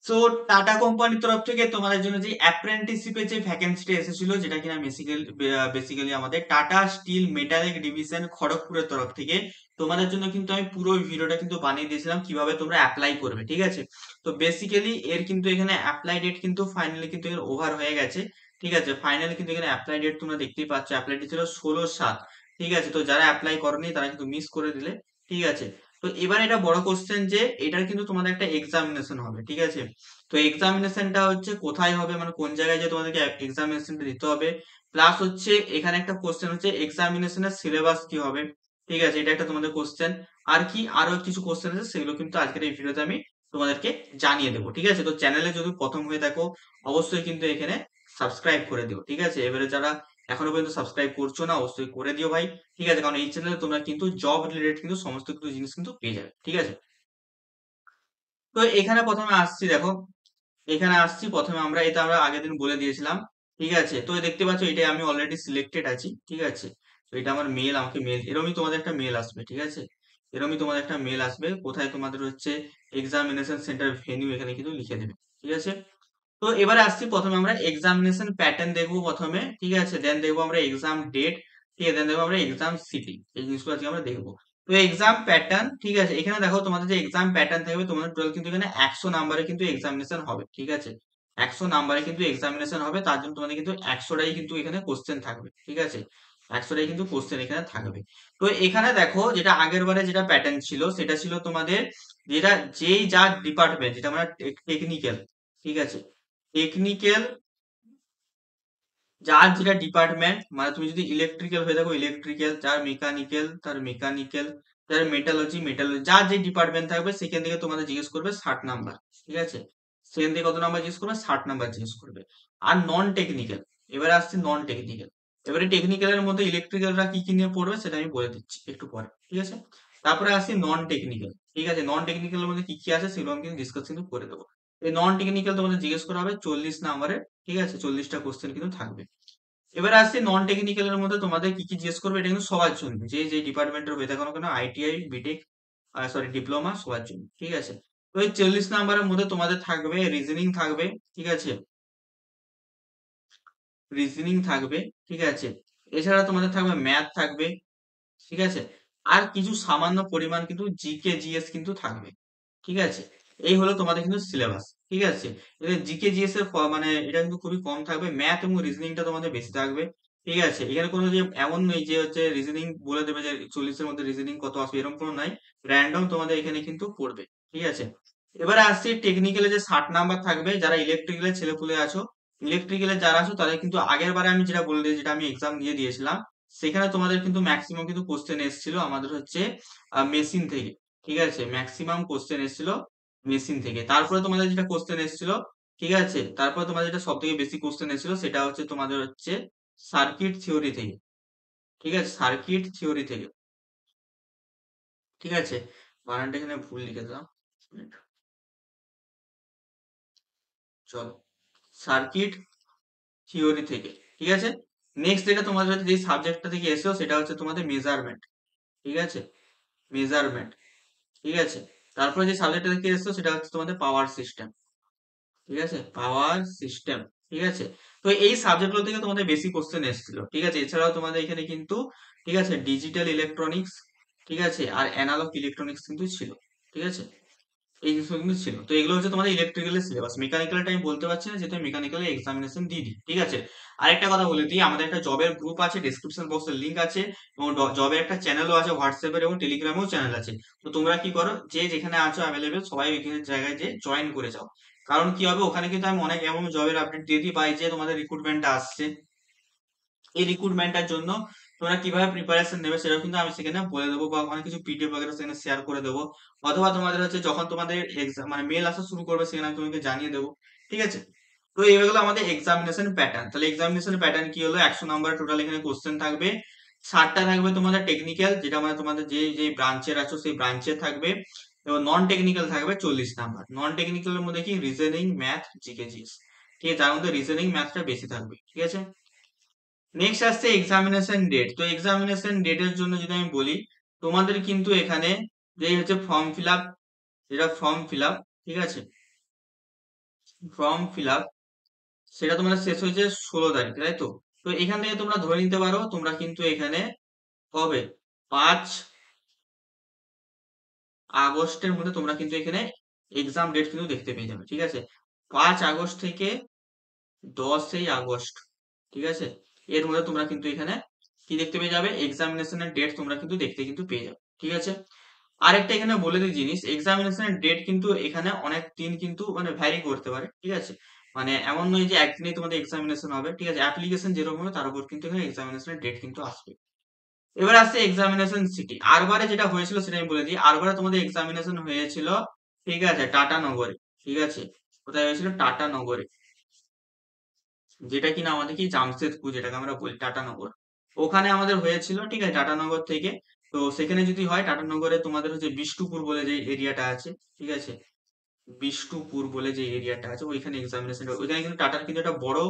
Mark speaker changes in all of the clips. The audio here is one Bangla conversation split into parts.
Speaker 1: সো টাটা কোম্পানির তরফ থেকে তোমাদের জন্য যে অ্যাপ্রেন্টিসশিপের যে ভ্যাকেন্সিটা এসেছিল, যেটা কিনা বেসিক্যালি আমাদের টাটা স্টিল মেটালিক ডিভিশন খড়গপুরের তরফ থেকে, তোমাদের জন্য কিন্তু আমি পুরো ভিডিওটা কিন্তু বানিয়ে দিয়েছিলাম কিভাবে তোমরা অ্যাপ্লাই করবে, ঠিক আছে। তো বেসিক্যালি এর কিন্তু এখানে অ্যাপ্লাই ডেট কিন্তু ফাইনালি কিন্তু এর ওভার হয়ে গেছে, ঠিক আছে। ফাইনালি কিন্তু এখানে অ্যাপ্লাই ডেট তোমরা দেখতেই পাচ্ছ, অ্যাপ্লাই ডেট ছিল 16/7, ঠিক আছে। তো যারা অ্যাপ্লাই করনি তারা কিন্তু মিস করে দিলে, ঠিক আছে। তো এবার এটা বড় কোশ্চেন যে এটার কিন্তু তোমাদের একটা এক্সামিনেশন হবে, ঠিক আছে। তো এক্সামিনেশনটা হচ্ছে কোথায় হবে, মানে কোন জায়গায় যে তোমাদেরকে এক্সামিনেশনটা দিতে হবে, প্লাস হচ্ছে এখানে একটা কোশ্চেন হচ্ছে এক্সামিনেশনের সিলেবাস কি হবে, ঠিক আছে। এটা একটা তোমাদের কোশ্চেন। আর কি আরো কিছু কোশ্চেন আছে, সেগুলো কিন্তু আজকের এই ভিডিওতে আমি তোমাদেরকে জানিয়ে দেবো, ঠিক আছে। তো চ্যানেলে যদি প্রথম হয়ে থাকো অবশ্যই কিন্তু এখানে সাবস্ক্রাইব করে দিও, ঠিক আছে। এবারে যারা এখনো পর্যন্ত সাবস্ক্রাইব করছো না অবশ্যই করে দিও ভাই, ঠিক আছে। কারণ এই চ্যানেলে তোমরা কিন্তু জব রিলেটেড কিন্তু সমস্ত কিছু জিনিস কিন্তু পেয়ে যাবে, ঠিক আছে। তো এখানে প্রথমে আসছি, দেখো এখানে আসছি প্রথমে আমরা, এটা আমরা আগের দিন বলে দিয়েছিলাম, ঠিক আছে। তো দেখতে পাচ্ছ এটা আমি অলরেডি সিলেক্টেড আছি, ঠিক আছে। তো এটা আমার মেল, আমাকে মেল এরমই তোমাদের একটা মেল আসবে, ঠিক আছে। এরমই তোমাদের একটা মেল আসবে, কোথায় তোমাদের হচ্ছে এক্সামিনেশন সেন্টার ভেন্যু এখানে কিন্তু লিখে দেবে, ঠিক আছে। তো এবারে আসছি, প্রথমে আমরা এক্সামিনেশন প্যাটার্ন দেখবো প্রথমে, ঠিক আছে। দেন দেখবো আমরা এক্সাম ডেট, ঠিক আছে। দেন দেখবো আমরা এক্সাম সিটি, এই জিনিসগুলো আজকে আমরা দেখবো। তো এক্সাম প্যাটার্ন, ঠিক আছে। এখানে দেখো তোমাদের যে এক্সাম প্যাটার্ন থাকবে, তোমাদের টোটাল কিন্তু এখানে 100 নাম্বারে কিন্তু এক্সামিনেশন হবে, ঠিক আছে। 100 নাম্বারে কিন্তু এক্সামিনেশন হবে, তার জন্য তোমাদের কিন্তু 100টাই কিন্তু এখানে কোশ্চেন থাকবে, ঠিক আছে। 100টাই কিন্তু কোশ্চেন এখানে থাকবে। তো এখানে দেখো যেটা আগের বারে যেটা প্যাটার্ন ছিল, সেটা ছিল তোমাদের যেটা যেই যার ডিপার্টমেন্ট, যেটা আমরা টেকনিক্যাল, ঠিক আছে। টেকনিক্যাল যার যেটা ডিপার্টমেন্ট, মানে তুমি যদি ইলেকট্রিক্যাল হয়ে থাকো ইলেকট্রিক্যাল, যার মেকানিক্যাল তার মেকানিক্যাল, যার মেটালজি মেটালজি, যার যে ডিপার্টমেন্ট থাকবে সেখান থেকে তোমাদের জিজ্ঞেস করবে 60 নাম্বার, ঠিক আছে। সেখান থেকে কত নাম্বার জিজ্ঞেস করবে, 60 নাম্বার জিজ্ঞেস করবে। আর নন টেকনিক্যাল, এবারে আসছে নন টেকনিক্যাল। এবারে টেকনিক্যালের মধ্যে ইলেকট্রিক্যালরা কি কি নিয়ে পড়বে সেটা আমি বলে দিচ্ছি একটু পরে, ঠিক আছে। তারপরে আসছি নন টেকনিক্যাল, ঠিক আছে। নন টেকনিক্যালের মধ্যে কি কি আছে সেগুলো আমি কিন্তু ডিসকাস কিন্তু করে দেবো। এই নন টেকনিক্যাল তোমাদের জিজ্ঞেস করা হবে 40 নাম্বারের, ঠিক আছে। 40টা কোশ্চেন কিন্তু থাকবে। এবার আসছে নন টেকনিক্যাল এর মধ্যে তোমাদের কি কি জিজ্ঞেস করবে, এটা কিন্তু সবার জন্য, যে যে ডিপার্টমেন্টের হয়ে থাকো না কেন, আইটিআই বিটেক সরি ডিপ্লোমা, সবার জন্য, ঠিক আছে। তো এই 40 নাম্বারের মধ্যে তোমাদের থাকবে রিজনিং থাকবে, ঠিক আছে। রিজনিং থাকবে, ঠিক আছে। এছাড়া তোমাদের থাকবে ম্যাথ থাকবে, ঠিক আছে। আর কিছু সামান্য পরিমাণ কিন্তু জিকে জিএস কিন্তু থাকবে, ঠিক আছে। এই হলো তোমাদের কিন্তু সিলেবাস, ঠিক আছে। জিকে জিএস এর মানে এটা কিন্তু খুবই কম থাকবে, ম্যাথ এবং রিজনিংটা তোমাদের বেশি থাকবে, ঠিক আছে। এখানে কোনো যে এমন নেই যে হচ্ছে রিজনিং বলে দেবে যে 40-এর মধ্যে রিজনিং কত আসবে, এরকম কোনো নাই। র্যান্ডম তোমাদের এখানে কিন্তু পড়বে, ঠিক আছে। এবারে আসছি টেকনিক্যালে যে 60 নাম্বার থাকবে, যারা ইলেকট্রিক্যালের ছেলেপুলে আছো, ইলেকট্রিক্যালে যারা আছো তাদের কিন্তু আগের বারে আমি যেটা বলে দিয়েছি, যেটা আমি এক্সাম দিয়ে দিয়েছিলাম, সেখানে তোমাদের কিন্তু ম্যাক্সিমাম কিন্তু কোশ্চেন এসেছিল আমাদের হচ্ছে মেশিন থেকে, ঠিক আছে। ম্যাক্সিমাম কোশ্চেন এসেছিল মেশিন থেকে। তারপরে তোমাদের যেটা কোশ্চেন এসেছিল, ঠিক আছে, তারপরে তোমাদের যেটা সব থেকে বেশি কোশ্চেন এসেছিল সেটা হচ্ছে তোমাদের হচ্ছে সার্কিট থিওরি থেকে, ঠিক আছে। সার্কিট থিওরি থেকে, ঠিক আছে। বানানটা এখানে ভুল লিখে দিলাম, চলো। সার্কিট থিওরি থেকে, ঠিক আছে। নেক্সট যেটা তোমাদের হচ্ছে যে সাবজেক্টটা থেকে এসেও সেটা হচ্ছে তোমাদের মেজারমেন্ট, ঠিক আছে। মেজারমেন্ট, ঠিক আছে। তারপরে যে সাবজেক্টটা থেকে এসেছো সেটা হচ্ছে তোমাদের পাওয়ার সিস্টেম, ঠিক আছে। পাওয়ার সিস্টেম, ঠিক আছে। তো এই সাবজেক্টগুলো থেকে তোমাদের বেশি কোশ্চেন এসেছিল, ঠিক আছে। এছাড়াও তোমাদের এখানে কিন্তু, ঠিক আছে, ডিজিটাল ইলেকট্রনিক্স, ঠিক আছে, আর অ্যানালগ ইলেকট্রনিক্স কিন্তু ছিল, ঠিক আছে। এই জিনিসগুলো কিন্তু ছিল। তো এগুলো হচ্ছে তোমাদের ইলেকট্রিক্যালের সিলেবাস। মেকানিক্যালটা আমি বলতে পারছি না, যেহেতু মেকানিক্যালের এক্সামিনেশন দিয়ে দিই, ঠিক আছে। আরেকটা কথা বলে দিই, আমাদের একটা জবের গ্রুপ আছে, ডেসক্রিপশন বক্সের লিংক আছে, এবং জবের একটা চ্যানেলও আছে, হোয়াটসঅ্যাপের এবং টেলিগ্রামেও চ্যানেল আছে। তো তোমরা কি করো, যে যেখানে আছো অ্যাভেলেবেল সবাই ওইখানে জায়গায় যে জয়েন করে যাও। কারণ কি হবে, ওখানে কিন্তু আমি অনেক এমন জবের আপডেট দিয়ে দিই, পাই যে তোমাদের রিক্রুটমেন্টটা আসছে, এই রিক্রুটমেন্টটার জন্য তোমরা কিভাবে প্রিপারেশন নেবে সেটাও কিন্তু আমি সেখানে বলে দেবো, বা অনেক কিছু পিডিএফ বগেরা সেখানে শেয়ার করে দেবো। অথবা তোমাদের হচ্ছে যখন তোমাদের এক্সাম মানে মেল আসা শুরু করবে সেখানে আমি তোমাকে জানিয়ে দেবো, ঠিক আছে। তো এই হলো আমাদের এক্সামিনেশন প্যাটার্ন। তাহলে এক্সামিনেশন প্যাটার্ন কি হলো, 100 নাম্বার টোটাল এখানে কোশ্চেন থাকবে। 60টা থাকবে তোমাদের টেকনিক্যাল, যেটা মানে তোমাদের যে যে ব্রাঞ্চের আছো সেই ব্রাঞ্চের থাকবে, এবং নন টেকনিক্যাল থাকবে 40 নাম্বার। নন টেকনিক্যালের মধ্যে কি রিজনিং ম্যাথ জিকে জিএস, ঠিক আছে। তার মধ্যে রিজনিং ম্যাথটা বেশি থাকবে, ঠিক আছে। নেক্সট আসছে এক্সামিনেশন ডেট। তো এক্সামিনেশন ডেটের জন্য যদি আমি বলি, তোমাদের কিন্তু এখানে যে হচ্ছে ফর্ম ফিল আপ, যেটা ফর্ম ফিল আপ, ঠিক আছে। ফর্ম ফিল আপ সেটা তোমাদের শেষ হয়েছে 16 তারিখ, তাই তো? তো এখান থেকে তোমরা ধরে নিতে পারো তোমরা কিন্তু এখানে কবে 5 আগস্টের মধ্যে তোমরা কিন্তু এখানে এক্সাম ডেট কিন্তু দেখতে পেয়ে যাবে, ঠিক আছে? 5 আগস্ট থেকে 10 আগস্ট, ঠিক আছে? এর মধ্যে তোমরা কিন্তু এখানে কি দেখতে পেয়ে যাবে, এক্সামিনেশনের ডেট তোমরা কিন্তু দেখতে কিন্তু পেয়ে যাবে, ঠিক আছে? আরেকটা এখানে বলে দিই জিনিস, এক্সামিনেশনের ডেট কিন্তু এখানে অনেক দিন কিন্তু মানে ভ্যারি করতে পারে, ঠিক আছে? মানে এমন নয় যে একদিনেই তোমাদের এক্সামিনেশন হবে, ঠিক আছে? অ্যাপ্লিকেশন যেরকম হবে তার উপর কিন্তু এখানে এক্সামিনেশনের ডেট কিন্তু আসবে। এবার আসছে এক্সামিনেশন সিটি। আরবারে যেটা হয়েছিল সেটা আমি বলে দিই। আরবারে তোমাদের এক্সামিনেশন হয়েছিল, ঠিক আছে, টাটানগরে, ঠিক আছে? কোথায় হয়েছিল? টাটানগরে, যেটা কিনা আমাদের কি জামশেদপুর, যেটাকে আমরা বলি টাটানগর। ওখানে আমাদের হয়েছিল, ঠিক আছে, টাটানগর থেকে। তো সেখানে যদি হয় টাটানগরে তোমাদের হচ্ছে বিষ্টুপুর বলে যে এরিয়াটা আছে, ঠিক আছে? বিষ্টুপুর বলে যে এরিয়াটা আছে ওইখানে এক্সামিনেশন, ওইখানে কিন্তু টাটার কিন্তু একটা বড়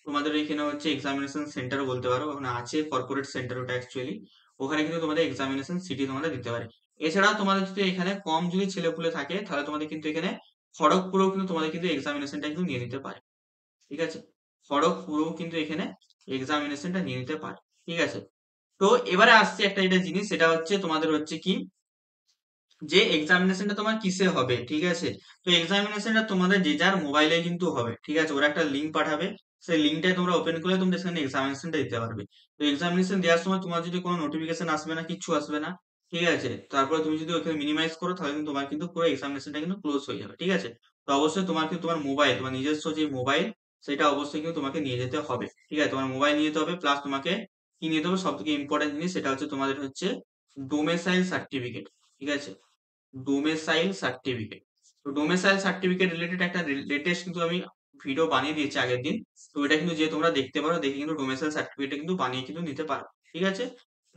Speaker 1: তোমাদের এখানে হচ্ছে এক্সামিনেশন সেন্টার বলতে পারো, ওখানে আছে কর্পোরেট সেন্টার ওটা অ্যাকচুয়ালি। ওখানে কিন্তু তোমাদের এক্সামিনেশন সিটি তোমাদের দিতে পারে। এছাড়াও তোমাদের যদি এখানে কম যদি ছেলেপুলে থাকে তাহলে তোমাদের কিন্তু এখানে খড়গপুরেও কিন্তু তোমাদের কিন্তু এক্সামিনেশনটা কিন্তু নিয়ে নিতে পারে, ঠিক আছে? খড়গপুরেও কিন্তু এখানে এক্সামিনেশনটা নিয়ে নিতে পারে, ঠিক আছে? তো এবারে আসছে একটা যেটা জিনিস, সেটা হচ্ছে তোমাদের হচ্ছে কি যে এক্সামিনেশনটা তোমার কিসে হবে, ঠিক আছে? তো এক্সামিনেশনটা তোমাদের যে যার মোবাইলে কিন্তু হবে, ঠিক আছে? ওরা একটা লিঙ্ক পাঠাবে, সেই লিঙ্কটাই তোমরা ওপেন করলে তোমরা সেখানে এক্সামিনেশনটা দিতে পারবে। তো এক্সামিনেশন দেওয়ার সময় তোমার যদি কোনো নোটিফিকেশন আসবে না, কিচ্ছু আসবে না, ঠিক আছে? তারপরে তুমি যদি ওখানে মিনিমাইজ করো তাহলে কিন্তু তোমার কিন্তু পুরো এক্সামিনেশনটা কিন্তু ক্লোজ হয়ে যাবে, ঠিক আছে? তো অবশ্যই তোমার কিন্তু তোমার মোবাইল, তোমার নিজস্ব যে মোবাইল, সেটা অবশ্যই কিন্তু তোমাকে নিয়ে যেতে হবে, ঠিক আছে? তোমার মোবাইল নিয়ে যেতে হবে, প্লাস তোমাকে কি নিয়ে যেতে হবে, সব থেকে ইম্পর্টেন্ট জিনিস সেটা হচ্ছে তোমাদের হচ্ছে ডোমেসাইল সার্টিফিকেট, ঠিক আছে? Domicile certificate. তো ডোমেসাইল সার্টিফিকেট রিলেটেড একটা লেটেস্ট কিন্তু আমি ভিডিও বানিয়ে দিয়েছি আগের দিন। তো এটা কিন্তু যে তোমরা দেখতে পারো, দেখে কিন্তু ডোমেসাইল সার্টিফিকেট কিন্তু বানিয়ে কিন্তু নিতে পারো, ঠিক আছে?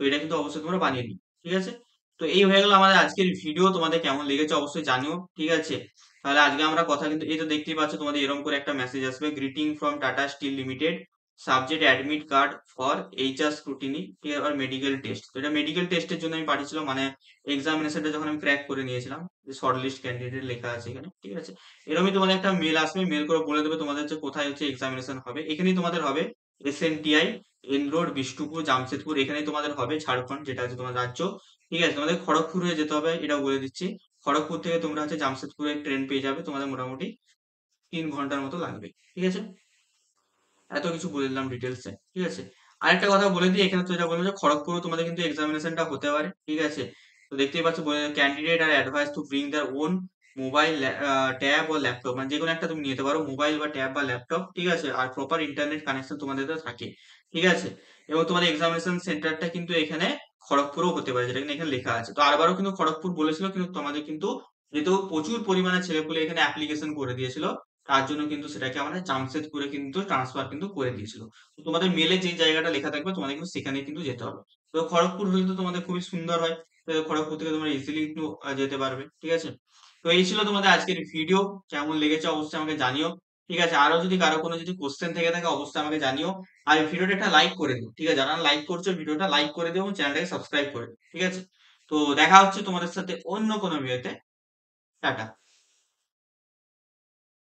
Speaker 1: তো এটা কিন্তু অবশ্যই তোমরা বানিয়ে নিও, ঠিক আছে? তো এই হয়ে গেল আমাদের আজকের ভিডিও। তোমাদের কেমন লেগেছে অবশ্যই জানিও, ঠিক আছে? তাহলে আজকে আমরা কথা কিন্তু এই তো দেখতেই পাচ্ছ, তোমাদের এরকম করে একটা মেসেজ আসবে, greeting from Tata steel limited, subject admit card for HR scrutiny, ঠিক আছে? আর মেডিকেল টেস্ট। তো এটা মেডিকেল টেস্টের জন্য আমি পাঠিয়েছিলাম, মানে এক্সামিনেশনটা যখন আমি ক্র্যাক করে নিয়েছিলাম, যে শর্ট লিস্ট ক্যান্ডিডেট লেখা আছে এখানে, ঠিক আছে? এরকমই তোমাদের একটা মেল আসবে, মেল করে বলে দেবে তোমাদের হচ্ছে কোথায় হচ্ছে এক্সামিনেশন হবে। এখানেই তোমাদের হবে, এসএনটিআই এন রোড বিষ্টুপুর জামশেদপুর, এখানেই তোমাদের হবে, ঝাড়খণ্ড যেটা হচ্ছে তোমার রাজ্য, ঠিক আছে? তোমাদের খড়গপুর হয়ে যেতে হবে, এটাও বলে দিচ্ছি। খড়গপুর থেকে তোমরা হচ্ছে জামশেদপুরে ট্রেন পেয়ে যাবে, তোমাদের মোটামুটি 3 ঘন্টার মতো লাগবে, ঠিক আছে? এত কিছু বলে দিলাম ডিটেলসে, ঠিক আছে? আরেকটা কথা বলে দিই, এখানে তো যেটা বললাম যে খড়গপুরে তোমাদের কিন্তু এক্সামিনেশনটা হতে পারে, ঠিক আছে? তো দেখতেই পাচ্ছ, candidate are advised to bring their own mobile, tab ও ল্যাপটপ, মানে যে কোনো একটা তুমি নিতে পারো, মোবাইল বা ট্যাব বা ল্যাপটপ, ঠিক আছে? আর প্রপার ইন্টারনেট কানেকশন তোমাদের তো থাকে, ঠিক আছে? এবং তোমাদের এক্সামিনেশন সেন্টারটা কিন্তু এখানে খড়গপুরেও হতে পারে, যেটা কিন্তু এখানে লেখা আছে। তো আরবারও কিন্তু খড়গপুর বলেছিল, কিন্তু তোমাদের কিন্তু যেহেতু প্রচুর পরিমাণে ছেলেপুলে এখানে অ্যাপ্লিকেশন করে দিয়েছিল, তার জন্য কিন্তু সেটাকে আমাদের জামশেদপুরে কিন্তু ট্রান্সফার কিন্তু করে দিয়েছিল। তো তোমাদের মেলে যে জায়গাটা লেখা থাকবে তোমাদের কিন্তু সেখানে কিন্তু যেতে হবে। তো খড়গপুর হলে তো তোমাদের খুবই সুন্দর হয়, তো খড়গপুর থেকে তোমরা ইজিলি কিন্তু যেতে পারবে, ঠিক আছে? তো এই ছিল তোমাদের আজকের ভিডিও। কেমন লেগেছে অবশ্যই আমাকে জানিও, ঠিক আছে? আরো যদি কারো কোনো যদি কোশ্চেন থেকে থাকে অবশ্যই আমাকে জানিও। আর এই ভিডিওটা একটা লাইক করে দিও, ঠিক আছে? যারা লাইক করছো ভিডিওটা লাইক করে দিও এবং চ্যানেলটাকে সাবস্ক্রাইব করে দিও, ঠিক আছে? তো দেখা হচ্ছে তোমাদের সাথে অন্য কোনো ভিডিওতে। টাটা।